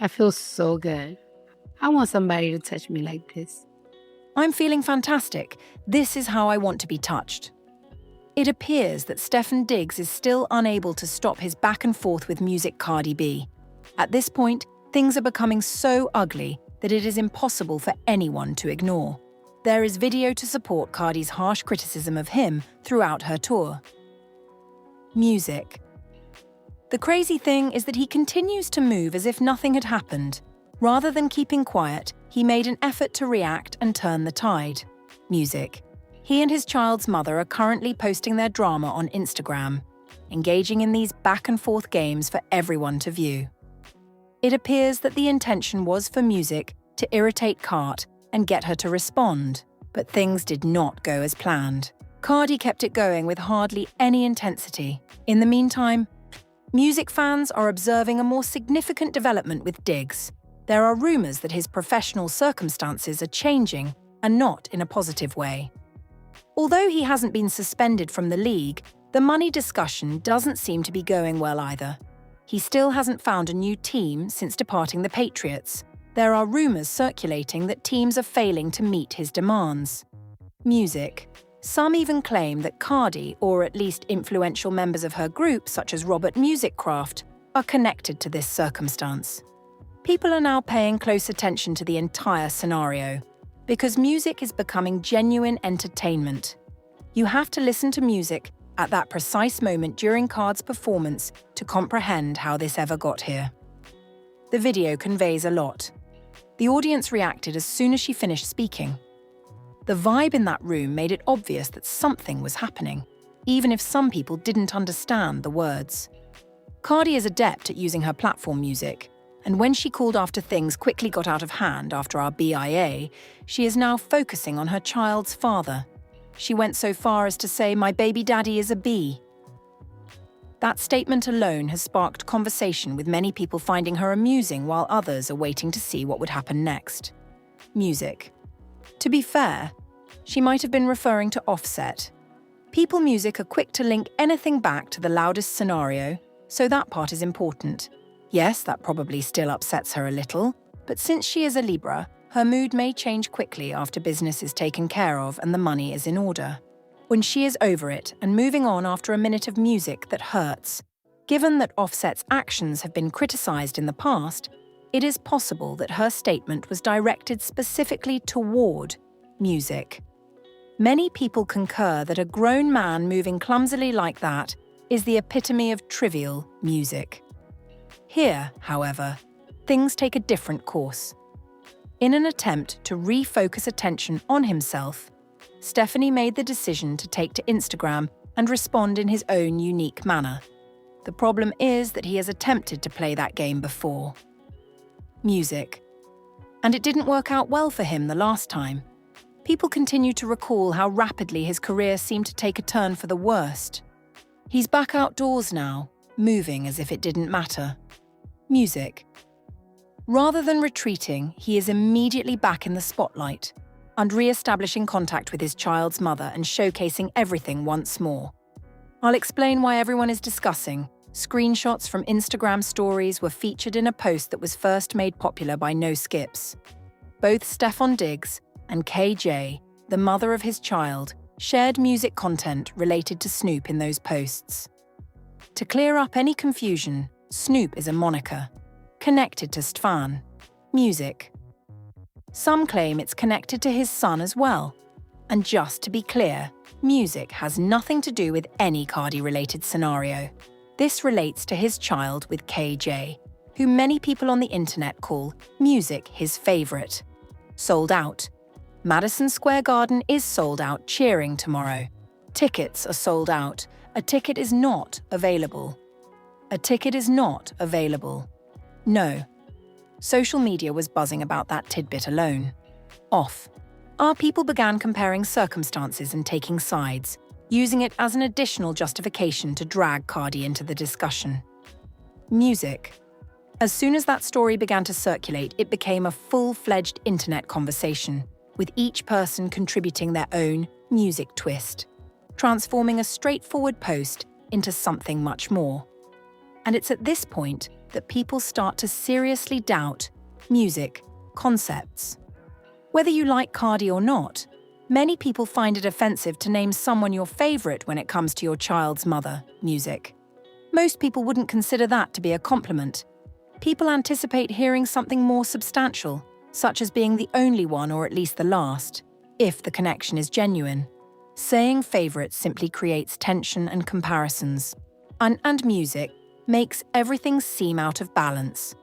I feel so good. I want somebody to touch me like this. I'm feeling fantastic. This is how I want to be touched. It appears that Stefon Diggs is still unable to stop his back and forth with music Cardi B. At this point, things are becoming so ugly that it is impossible for anyone to ignore. There is video to support Cardi's harsh criticism of him throughout her tour. Music. The crazy thing is that he continues to move as if nothing had happened. Rather than keeping quiet, he made an effort to react and turn the tide. Music. He and his child's mother are currently posting their drama on Instagram, engaging in these back-and-forth games for everyone to view. It appears that the intention was for Music to irritate Cart and get her to respond, but things did not go as planned. Cardi kept it going with hardly any intensity. In the meantime, Music fans are observing a more significant development with Diggs. There are rumors that his professional circumstances are changing, and not in a positive way. Although he hasn't been suspended from the league, the money discussion doesn't seem to be going well either. He still hasn't found a new team since departing the Patriots. There are rumors circulating that teams are failing to meet his demands. Music. Some even claim that Cardi, or at least influential members of her group such as Robert Musicraft, are connected to this circumstance. People are now paying close attention to the entire scenario, because music is becoming genuine entertainment. You have to listen to music at that precise moment during Card's performance to comprehend how this ever got here. The video conveys a lot. The audience reacted as soon as she finished speaking. The vibe in that room made it obvious that something was happening, even if some people didn't understand the words. Cardi is adept at using her platform music, and when she called after things quickly got out of hand after our BIA, she is now focusing on her child's father. She went so far as to say, "My baby daddy is a B." That statement alone has sparked conversation, with many people finding her amusing while others are waiting to see what would happen next. Music. To be fair, she might have been referring to Offset. People Music are quick to link anything back to the loudest scenario, so that part is important. Yes, that probably still upsets her a little, but since she is a Libra, her mood may change quickly after business is taken care of and the money is in order. When she is over it and moving on after a minute of music that hurts. Given that Offset's actions have been criticized in the past, it is possible that her statement was directed specifically toward Music. Many people concur that a grown man moving clumsily like that is the epitome of trivial music. Here, however, things take a different course. In an attempt to refocus attention on himself, Stefon made the decision to take to Instagram and respond in his own unique manner. The problem is that he has attempted to play that game before. Music. And it didn't work out well for him the last time. People continue to recall how rapidly his career seemed to take a turn for the worst. He's back outdoors now, moving as if it didn't matter. Music. Rather than retreating, he is immediately back in the spotlight and re-establishing contact with his child's mother and showcasing everything once more. I'll explain why everyone is discussing. Screenshots from Instagram stories were featured in a post that was first made popular by No Skips. Both Stefon Diggs and KJ, the mother of his child, shared music content related to Snoop in those posts. To clear up any confusion, Snoop is a moniker, connected to Stefon. Music. Some claim it's connected to his son as well. And just to be clear, Music has nothing to do with any Cardi-related scenario. This relates to his child with KJ, who many people on the internet call Music his favourite. Sold out. Madison Square Garden is sold out cheering tomorrow. Tickets are sold out. A ticket is not available. A ticket is not available. No. Social media was buzzing about that tidbit alone. Off. Our people began comparing circumstances and taking sides, using it as an additional justification to drag Cardi into the discussion. Music. As soon as that story began to circulate, it became a full-fledged internet conversation, with each person contributing their own music twist, transforming a straightforward post into something much more. And it's at this point that people start to seriously doubt music concepts. Whether you like Cardi or not, many people find it offensive to name someone your favorite when it comes to your child's mother, music. Most people wouldn't consider that to be a compliment. People anticipate hearing something more substantial, such as being the only one or at least the last, if the connection is genuine. Saying favorite simply creates tension and comparisons. And music makes everything seem out of balance.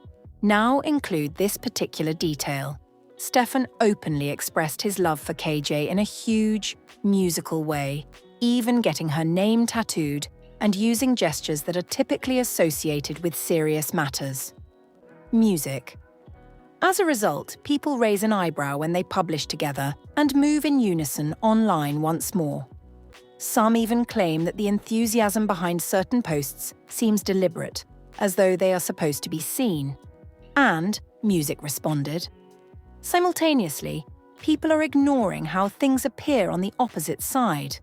Now include this particular detail. Stefon openly expressed his love for KJ in a huge, musical way, even getting her name tattooed and using gestures that are typically associated with serious matters. Music. As a result, people raise an eyebrow when they publish together and move in unison online once more. Some even claim that the enthusiasm behind certain posts seems deliberate, as though they are supposed to be seen. And music responded. Simultaneously, people are ignoring how things appear on the opposite side.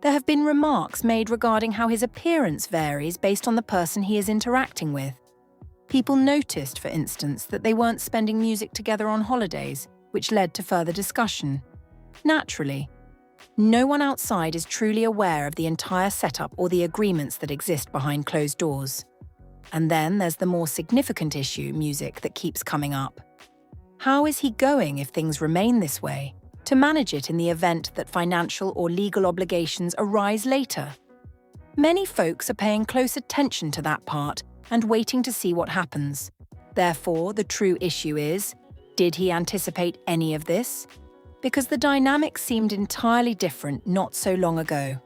There have been remarks made regarding how his appearance varies based on the person he is interacting with. People noticed, for instance, that they weren't spending music together on holidays, which led to further discussion. Naturally, no one outside is truly aware of the entire setup or the agreements that exist behind closed doors. And then there's the more significant issue, music, that keeps coming up. How is he going if things remain this way, to manage it in the event that financial or legal obligations arise later? Many folks are paying close attention to that part and waiting to see what happens. Therefore, the true issue is, did he anticipate any of this? Because the dynamics seemed entirely different not so long ago.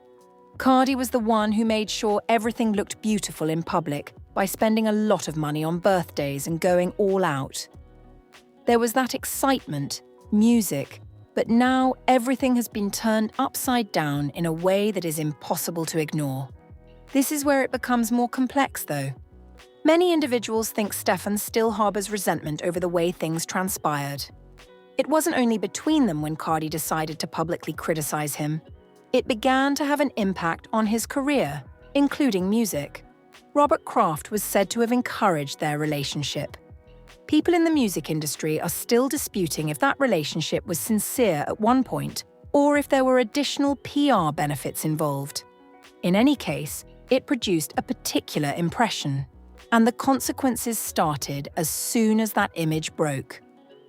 Cardi was the one who made sure everything looked beautiful in public by spending a lot of money on birthdays and going all out. There was that excitement, music, but now everything has been turned upside down in a way that is impossible to ignore. This is where it becomes more complex, though. Many individuals think Stefon still harbors resentment over the way things transpired. It wasn't only between them when Cardi decided to publicly criticize him. It began to have an impact on his career, including music. Robert Kraft was said to have encouraged their relationship. People in the music industry are still disputing if that relationship was sincere at one point, or if there were additional PR benefits involved. In any case, it produced a particular impression, and the consequences started as soon as that image broke.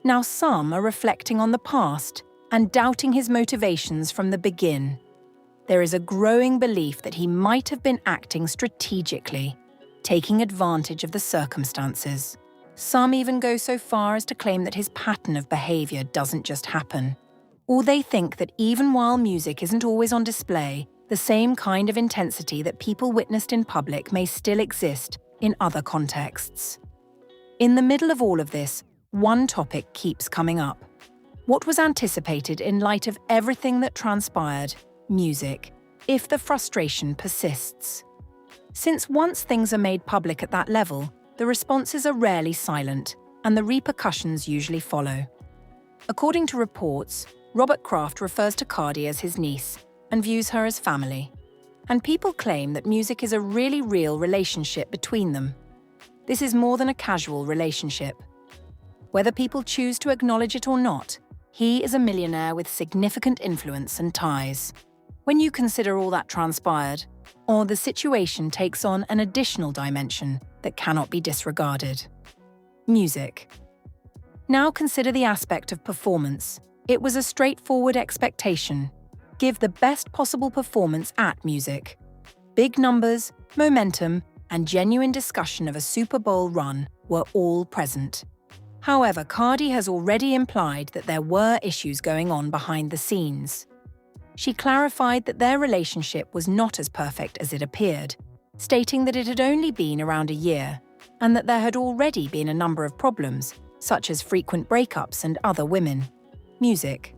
Now some are reflecting on the past and doubting his motivations from the beginning. There is a growing belief that he might have been acting strategically, taking advantage of the circumstances. Some even go so far as to claim that his pattern of behavior doesn't just happen. Or they think that even while music isn't always on display, the same kind of intensity that people witnessed in public may still exist in other contexts. In the middle of all of this, one topic keeps coming up. What was anticipated in light of everything that transpired, music, if the frustration persists? Since once things are made public at that level, the responses are rarely silent, and the repercussions usually follow. According to reports, Robert Kraft refers to Cardi as his niece and views her as family. And people claim that music is a really real relationship between them. This is more than a casual relationship. Whether people choose to acknowledge it or not, he is a millionaire with significant influence and ties. When you consider all that transpired, or the situation takes on an additional dimension that cannot be disregarded. Music. Now consider the aspect of performance. It was a straightforward expectation. Give the best possible performance at music. Big numbers, momentum, and genuine discussion of a Super Bowl run were all present. However, Cardi has already implied that there were issues going on behind the scenes. She clarified that their relationship was not as perfect as it appeared, stating that it had only been around a year, and that there had already been a number of problems, such as frequent breakups and other women. Music.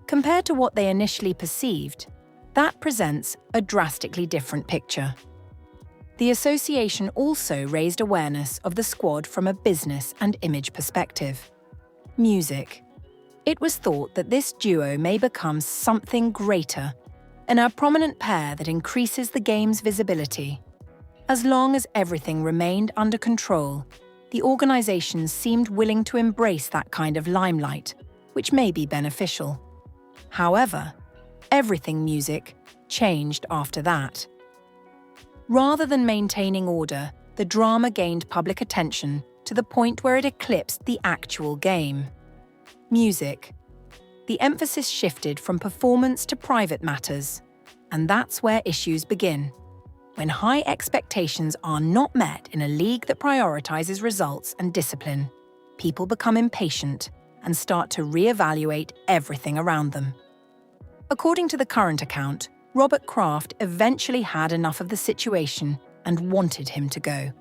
Compared to what they initially perceived, that presents a drastically different picture. The association also raised awareness of the squad from a business and image perspective. Music. It was thought that this duo may become something greater, and a prominent pair that increases the game's visibility. As long as everything remained under control, the organization seemed willing to embrace that kind of limelight, which may be beneficial. However, everything music changed after that. Rather than maintaining order, the drama gained public attention to the point where it eclipsed the actual game. Music. The emphasis shifted from performance to private matters, and that's where issues begin. When high expectations are not met in a league that prioritizes results and discipline, people become impatient and start to reevaluate everything around them. According to the current account, Robert Kraft eventually had enough of the situation and wanted him to go.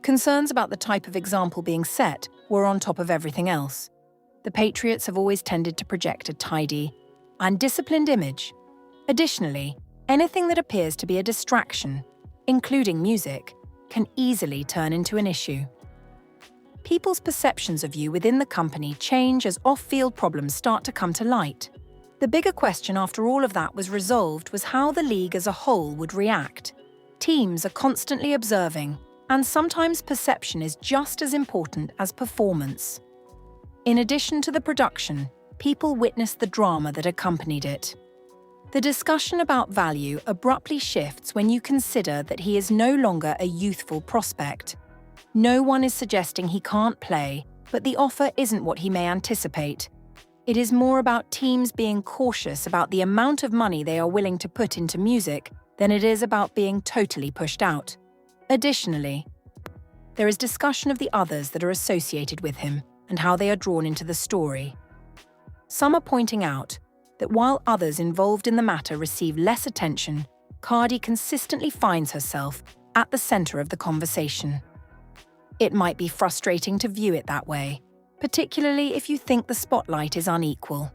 Concerns about the type of example being set were on top of everything else. The Patriots have always tended to project a tidy and disciplined image. Additionally, anything that appears to be a distraction, including music, can easily turn into an issue. People's perceptions of you within the company change as off-field problems start to come to light. The bigger question after all of that was resolved was how the league as a whole would react. Teams are constantly observing, and sometimes perception is just as important as performance. In addition to the production, people witnessed the drama that accompanied it. The discussion about value abruptly shifts when you consider that he is no longer a youthful prospect. No one is suggesting he can't play, but the offer isn't what he may anticipate. It is more about teams being cautious about the amount of money they are willing to put into music than it is about being totally pushed out. Additionally, there is discussion of the others that are associated with him and how they are drawn into the story. Some are pointing out that while others involved in the matter receive less attention, Cardi consistently finds herself at the center of the conversation. It might be frustrating to view it that way, particularly if you think the spotlight is unequal.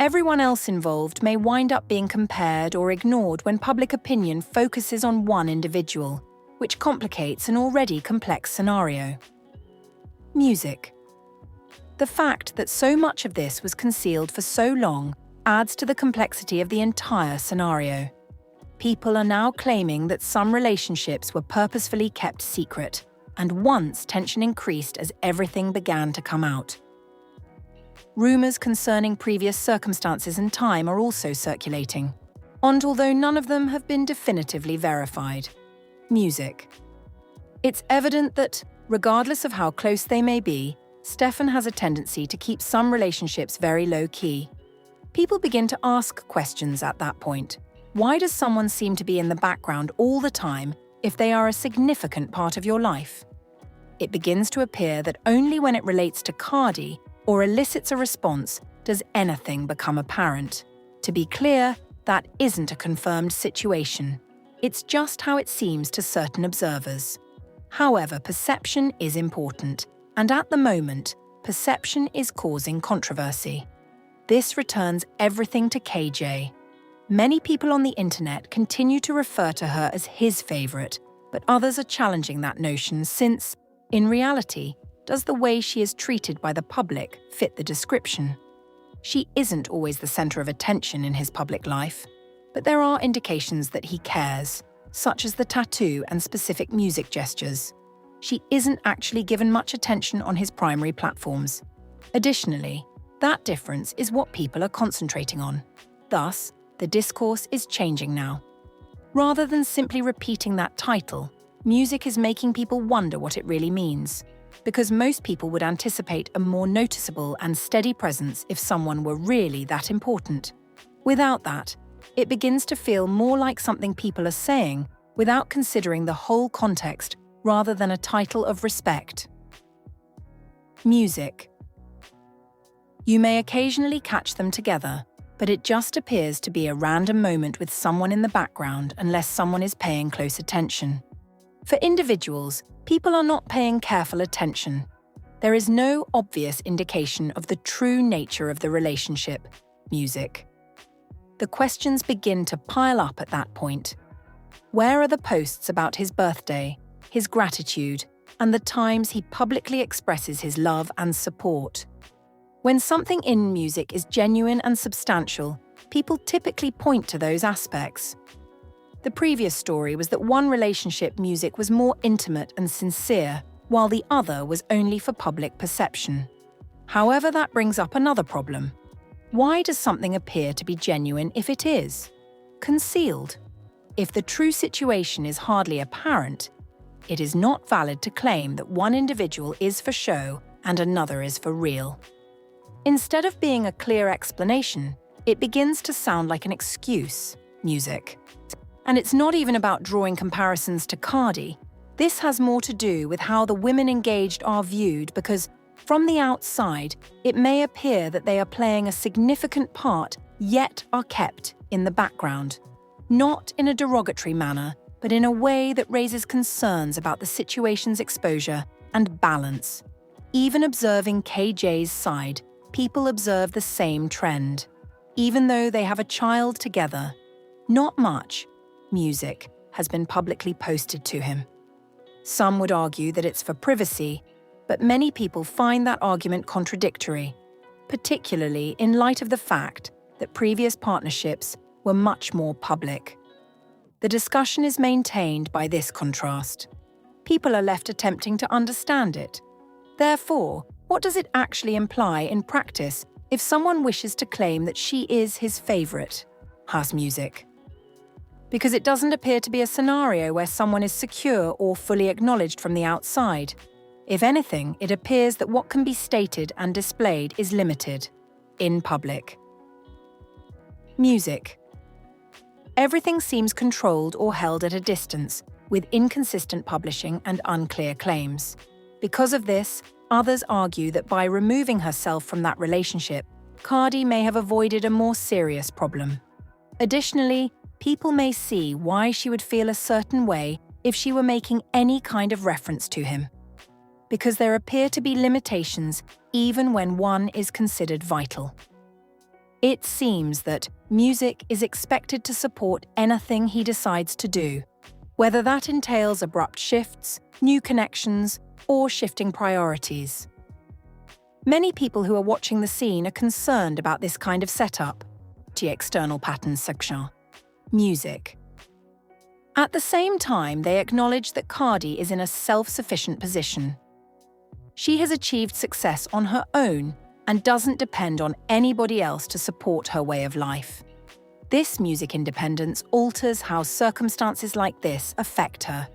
Everyone else involved may wind up being compared or ignored when public opinion focuses on one individual, which complicates an already complex scenario. Music. The fact that so much of this was concealed for so long adds to the complexity of the entire scenario. People are now claiming that some relationships were purposefully kept secret, and once tension increased as everything began to come out. Rumors concerning previous circumstances and time are also circulating, and although none of them have been definitively verified. Music. It's evident that, regardless of how close they may be, Stefon has a tendency to keep some relationships very low-key. People begin to ask questions at that point. Why does someone seem to be in the background all the time if they are a significant part of your life? It begins to appear that only when it relates to Cardi or elicits a response does anything become apparent. To be clear, that isn't a confirmed situation. It's just how it seems to certain observers. However, perception is important, and at the moment, perception is causing controversy. This returns everything to KJ. Many people on the internet continue to refer to her as his favorite, but others are challenging that notion since, in reality, does the way she is treated by the public fit the description? She isn't always the center of attention in his public life, but there are indications that he cares, such as the tattoo and specific music gestures. She isn't actually given much attention on his primary platforms. Additionally, that difference is what people are concentrating on. Thus, the discourse is changing now. Rather than simply repeating that title, music is making people wonder what it really means, because most people would anticipate a more noticeable and steady presence if someone were really that important. Without that, it begins to feel more like something people are saying without considering the whole context rather than a title of respect. Music. You may occasionally catch them together, but it just appears to be a random moment with someone in the background unless someone is paying close attention. For individuals, people are not paying careful attention. There is no obvious indication of the true nature of the relationship, music. The questions begin to pile up at that point. Where are the posts about his birthday, his gratitude, and the times he publicly expresses his love and support? When something in music is genuine and substantial, people typically point to those aspects. The previous story was that one relationship music was more intimate and sincere, while the other was only for public perception. However, that brings up another problem. Why does something appear to be genuine if it is concealed? If the true situation is hardly apparent, it is not valid to claim that one individual is for show and another is for real. Instead of being a clear explanation, it begins to sound like an excuse, music. And it's not even about drawing comparisons to Cardi. This has more to do with how the women engaged are viewed because, from the outside, it may appear that they are playing a significant part, yet are kept in the background. Not in a derogatory manner, but in a way that raises concerns about the situation's exposure and balance. Even observing KJ's side, people observe the same trend. Even though they have a child together, not much music has been publicly posted to him. Some would argue that it's for privacy, but many people find that argument contradictory, particularly in light of the fact that previous partnerships were much more public. The discussion is maintained by this contrast. People are left attempting to understand it. Therefore, what does it actually imply in practice if someone wishes to claim that she is his favorite house music? Because it doesn't appear to be a scenario where someone is secure or fully acknowledged from the outside. If anything, it appears that what can be stated and displayed is limited, in public. Music. Everything seems controlled or held at a distance, with inconsistent publishing and unclear claims. Because of this, others argue that by removing herself from that relationship, Cardi may have avoided a more serious problem. Additionally, people may see why she would feel a certain way if she were making any kind of reference to him. Because there appear to be limitations even when one is considered vital. It seems that music is expected to support anything he decides to do, whether that entails abrupt shifts, new connections, or shifting priorities. Many people who are watching the scene are concerned about this kind of setup, the external patterns section. Music. At the same time, they acknowledge that Cardi is in a self-sufficient position. She has achieved success on her own and doesn't depend on anybody else to support her way of life. This music independence alters how circumstances like this affect her,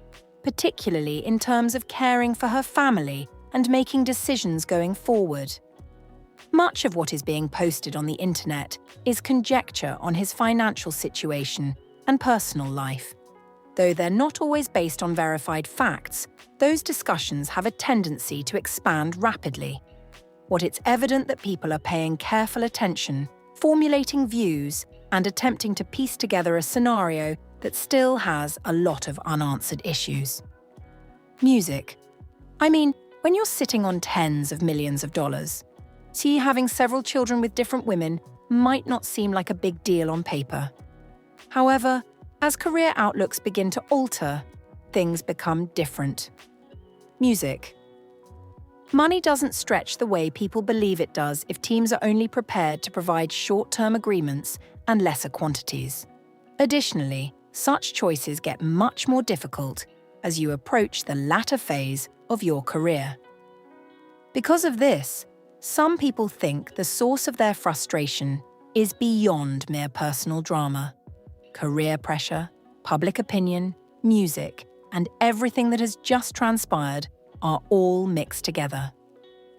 particularly in terms of caring for her family and making decisions going forward. Much of what is being posted on the internet is conjecture on his financial situation and personal life. Though they're not always based on verified facts, those discussions have a tendency to expand rapidly. What it's evident that people are paying careful attention, formulating views, and attempting to piece together a scenario that still has a lot of unanswered issues. Music. I mean, when you're sitting on tens of millions of dollars, see, having several children with different women might not seem like a big deal on paper. However, as career outlooks begin to alter, things become different. Music. Money doesn't stretch the way people believe it does if teams are only prepared to provide short-term agreements and lesser quantities. Additionally, such choices get much more difficult as you approach the latter phase of your career. Because of this, some people think the source of their frustration is beyond mere personal drama. Career pressure, public opinion, music, and everything that has just transpired are all mixed together.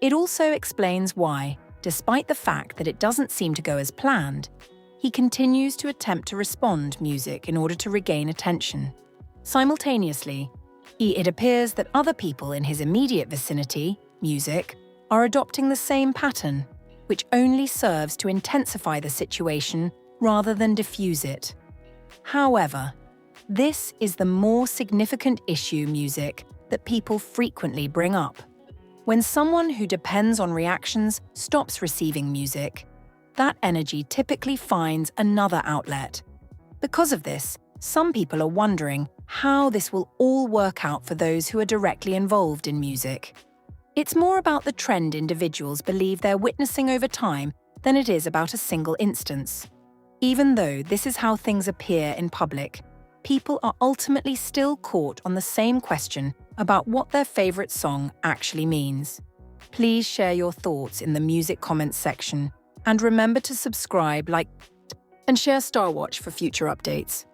It also explains why, despite the fact that it doesn't seem to go as planned, he continues to attempt to respond music in order to regain attention. Simultaneously, it appears that other people in his immediate vicinity, music, are adopting the same pattern, which only serves to intensify the situation rather than diffuse it. However, this is the more significant issue music that people frequently bring up. When someone who depends on reactions stops receiving music, that energy typically finds another outlet. Because of this, some people are wondering how this will all work out for those who are directly involved in music. It's more about the trend individuals believe they're witnessing over time than it is about a single instance. Even though this is how things appear in public, people are ultimately still caught on the same question about what their favorite song actually means. Please share your thoughts in the music comments section, and remember to subscribe, like, and share Star Watch for future updates.